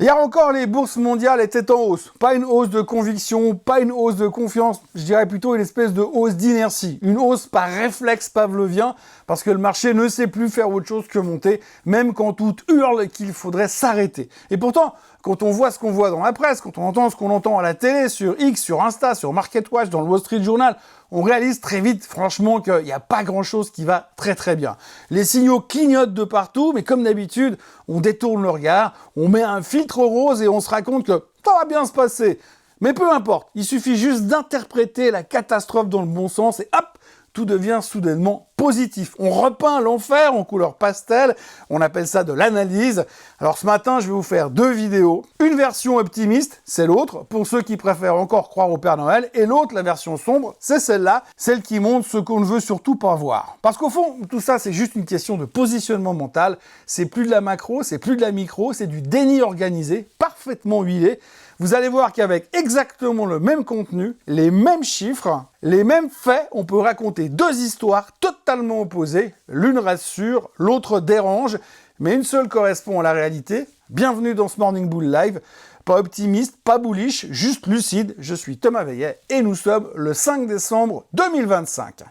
Hier encore, les bourses mondiales étaient en hausse. Pas une hausse de conviction, pas une hausse de confiance, je dirais plutôt une espèce de hausse d'inertie. Une hausse par réflexe pavlovien, parce que le marché ne sait plus faire autre chose que monter, même quand tout hurle qu'il faudrait s'arrêter. Et pourtant, quand on voit ce qu'on voit dans la presse, quand on entend ce qu'on entend à la télé, sur X, sur Insta, sur MarketWatch, dans le Wall Street Journal, on réalise très vite, franchement, qu'il n'y a pas grand-chose qui va très très bien. Les signaux clignotent de partout, mais comme d'habitude, on détourne le regard, on met un filtre rose et on se raconte que ça va bien se passer. Mais peu importe, il suffit juste d'interpréter la catastrophe dans le bon sens et hop, tout devient soudainement positif. On repeint l'enfer en couleur pastel, on appelle ça de l'analyse. Alors ce matin, je vais vous faire deux vidéos. Une version optimiste, c'est l'autre, pour ceux qui préfèrent encore croire au Père Noël, et l'autre, la version sombre, c'est celle-là, celle qui montre ce qu'on ne veut surtout pas voir. Parce qu'au fond, tout ça, c'est juste une question de positionnement mental, c'est plus de la macro, c'est plus de la micro, c'est du déni organisé, parfaitement huilé. Vous allez voir qu'avec exactement le même contenu, les mêmes chiffres, les mêmes faits, on peut raconter deux histoires totalement opposées. L'une rassure, l'autre dérange, mais une seule correspond à la réalité. Bienvenue dans ce Morning Bull Live. Pas optimiste, pas bullish, juste lucide. Je suis Thomas Veillet et nous sommes le 5 décembre 2025.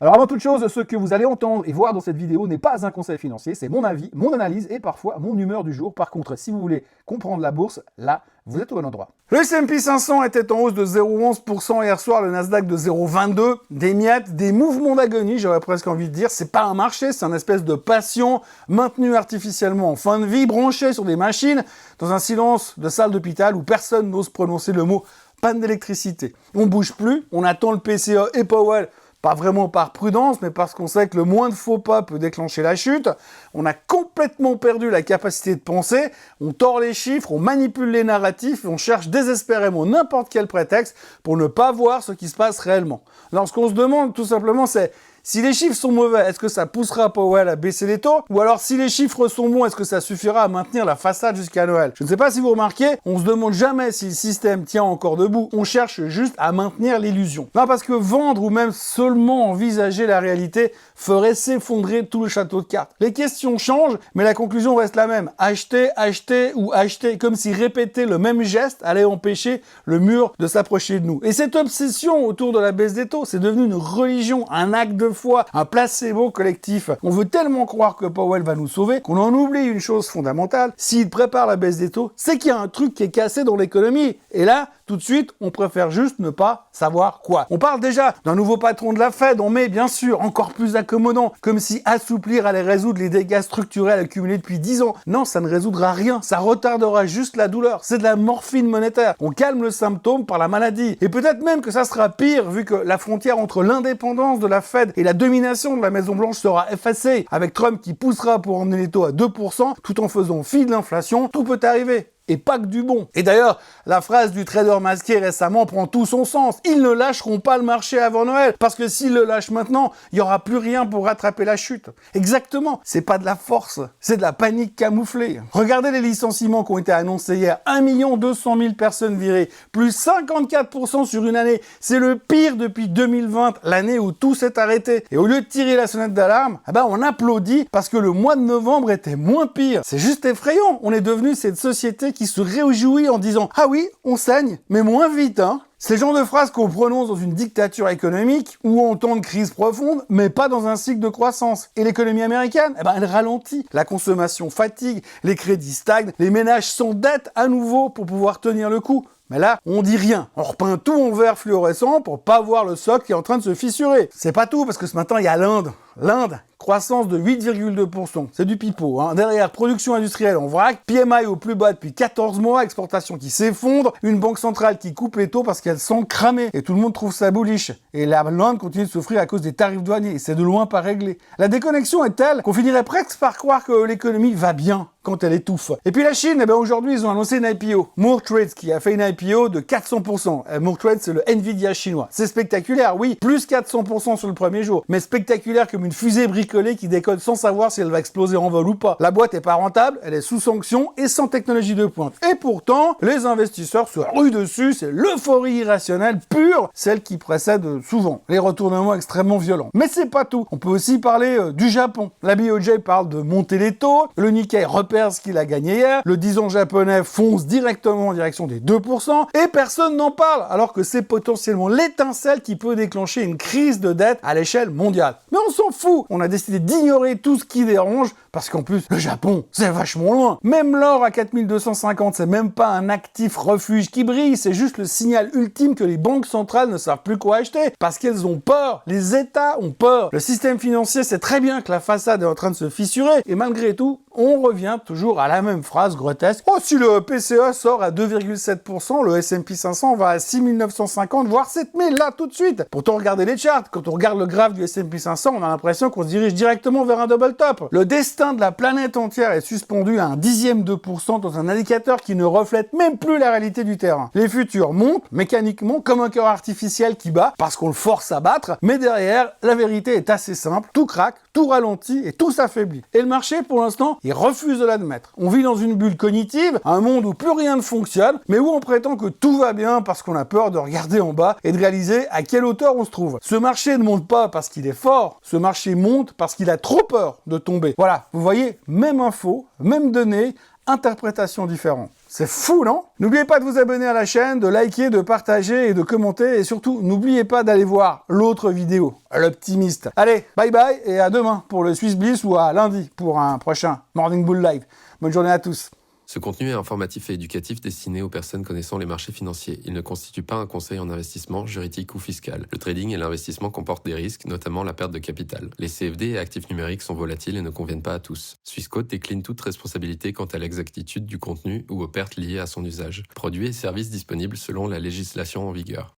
Alors avant toute chose, ce que vous allez entendre et voir dans cette vidéo n'est pas un conseil financier, c'est mon avis, mon analyse et parfois mon humeur du jour. Par contre, si vous voulez comprendre la bourse, là, vous êtes au bon endroit. Le S&P 500 était en hausse de 0,11% hier soir, le Nasdaq de 0,22%, des miettes, des mouvements d'agonie, j'aurais presque envie de dire. C'est pas un marché, c'est un espèce de passion maintenue artificiellement en fin de vie, branchée sur des machines, dans un silence de salle d'hôpital où personne n'ose prononcer le mot panne d'électricité. On bouge plus, on attend le PCE et Powell. Pas vraiment par prudence, mais parce qu'on sait que le moins de faux pas peut déclencher la chute. On a complètement perdu la capacité de penser, on tord les chiffres, on manipule les narratifs, et on cherche désespérément n'importe quel prétexte pour ne pas voir ce qui se passe réellement. Alors ce qu'on se demande tout simplement, c'est si les chiffres sont mauvais, est-ce que ça poussera Powell à baisser les taux? Ou alors si les chiffres sont bons, est-ce que ça suffira à maintenir la façade jusqu'à Noël? Je ne sais pas si vous remarquez, on se demande jamais si le système tient encore debout, on cherche juste à maintenir l'illusion. Non, parce que vendre ou même seulement envisager la réalité ferait s'effondrer tout le château de cartes. Les questions changent, mais la conclusion reste la même. Acheter, acheter ou acheter, comme si répéter le même geste allait empêcher le mur de s'approcher de nous. Et cette obsession autour de la baisse des taux, c'est devenu une religion, un acte de foi, un placebo collectif. On veut tellement croire que Powell va nous sauver qu'on en oublie une chose fondamentale. S'il prépare la baisse des taux, c'est qu'il y a un truc qui est cassé dans l'économie. Et là, tout de suite, on préfère juste ne pas savoir quoi. On parle déjà d'un nouveau patron de la Fed, on met bien sûr encore plus accommodant, comme si assouplir allait résoudre les dégâts structurels accumulés depuis 10 ans. Non, ça ne résoudra rien, ça retardera juste la douleur. C'est de la morphine monétaire. On calme le symptôme par la maladie. Et peut-être même que ça sera pire, vu que la frontière entre l'indépendance de la Fed et la domination de la Maison-Blanche sera effacée, avec Trump qui poussera pour emmener les taux à 2%, tout en faisant fi de l'inflation. Tout peut arriver. Et pas que du bon. Et d'ailleurs, la phrase du trader masqué récemment prend tout son sens. Ils ne lâcheront pas le marché avant Noël, parce que s'ils le lâchent maintenant, il n'y aura plus rien pour rattraper la chute. Exactement. C'est pas de la force, c'est de la panique camouflée. Regardez les licenciements qui ont été annoncés hier. 1 200 000 personnes virées, plus 54% sur une année. C'est le pire depuis 2020, l'année où tout s'est arrêté. Et au lieu de tirer la sonnette d'alarme, on applaudit parce que le mois de novembre était moins pire. C'est juste effrayant. On est devenu cette société qui se réjouit en disant « Ah oui, on saigne, mais moins vite, hein !» C'est le genre de phrase qu'on prononce dans une dictature économique ou en temps de crise profonde, mais pas dans un cycle de croissance. Et l'économie américaine, elle ralentit. La consommation fatigue, les crédits stagnent, les ménages s'endettent à nouveau pour pouvoir tenir le coup. Mais là, on dit rien. On repeint tout en vert fluorescent pour pas voir le socle qui est en train de se fissurer. C'est pas tout, parce que ce matin, il y a l'Inde. L'Inde, croissance de 8,2%. C'est du pipeau, hein. Derrière, production industrielle en vrac, PMI au plus bas depuis 14 mois, exportation qui s'effondre, une banque centrale qui coupe les taux parce qu'elles sont cramées. Et tout le monde trouve ça bullish. Et l'Inde continue de souffrir à cause des tarifs douaniers. Et c'est de loin pas réglé. La déconnexion est telle qu'on finirait presque par croire que l'économie va bien quand elle étouffe. Et puis la Chine, aujourd'hui, ils ont annoncé une IPO. Moore Trades, qui a fait une IPO de 400%. Moore Trades, c'est le Nvidia chinois. C'est spectaculaire, oui. Plus 400% sur le premier jour. Mais spectaculaire comme une fusée bricolée bricolée qui décode sans savoir si elle va exploser en vol ou pas. La boîte est pas rentable, elle est sous sanction et sans technologie de pointe. Et pourtant, les investisseurs se ruent dessus, c'est l'euphorie irrationnelle pure, celle qui précède souvent les retournements extrêmement violents. Mais c'est pas tout. On peut aussi parler du Japon. La BOJ parle de monter les taux, le Nikkei repère ce qu'il a gagné hier, le 10 ans japonais fonce directement en direction des 2%, et personne n'en parle, alors que c'est potentiellement l'étincelle qui peut déclencher une crise de dette à l'échelle mondiale. Mais on s'en fout, on a décidé d'ignorer tout ce qui dérange, parce qu'en plus, le Japon, c'est vachement loin. Même l'or à 4250, c'est même pas un actif refuge qui brille, c'est juste le signal ultime que les banques centrales ne savent plus quoi acheter, parce qu'elles ont peur, les États ont peur. Le système financier sait très bien que la façade est en train de se fissurer, et malgré tout, on revient toujours à la même phrase grotesque. Oh, si le PCE sort à 2,7%, le S&P 500 va à 6950, voire 7000 là tout de suite. Pourtant, regardez les charts. Quand on regarde le graphe du S&P 500, on a l'impression qu'on se dirige directement vers un double top. Le destin de la planète entière est suspendu à un dixième de % dans un indicateur qui ne reflète même plus la réalité du terrain. Les futurs montent mécaniquement comme un cœur artificiel qui bat parce qu'on le force à battre, mais derrière, la vérité est assez simple. Tout craque, tout ralentit et tout s'affaiblit. Et le marché, pour l'instant, il refuse de l'admettre. On vit dans une bulle cognitive, un monde où plus rien ne fonctionne, mais où on prétend que tout va bien parce qu'on a peur de regarder en bas et de réaliser à quelle hauteur on se trouve. Ce marché ne monte pas parce qu'il est fort, ce marché monte parce qu'il a trop peur de tomber. Voilà, vous voyez, même info, même données, interprétation différente. C'est fou, non? N'oubliez pas de vous abonner à la chaîne, de liker, de partager et de commenter. Et surtout, n'oubliez pas d'aller voir l'autre vidéo, l'optimiste. Allez, bye bye et à demain pour le Swiss Bliss ou à lundi pour un prochain Morning Bull Live. Bonne journée à tous. Ce contenu est informatif et éducatif destiné aux personnes connaissant les marchés financiers. Il ne constitue pas un conseil en investissement, juridique ou fiscal. Le trading et l'investissement comportent des risques, notamment la perte de capital. Les CFD et actifs numériques sont volatiles et ne conviennent pas à tous. Swissquote décline toute responsabilité quant à l'exactitude du contenu ou aux pertes liées à son usage. Produits et services disponibles selon la législation en vigueur.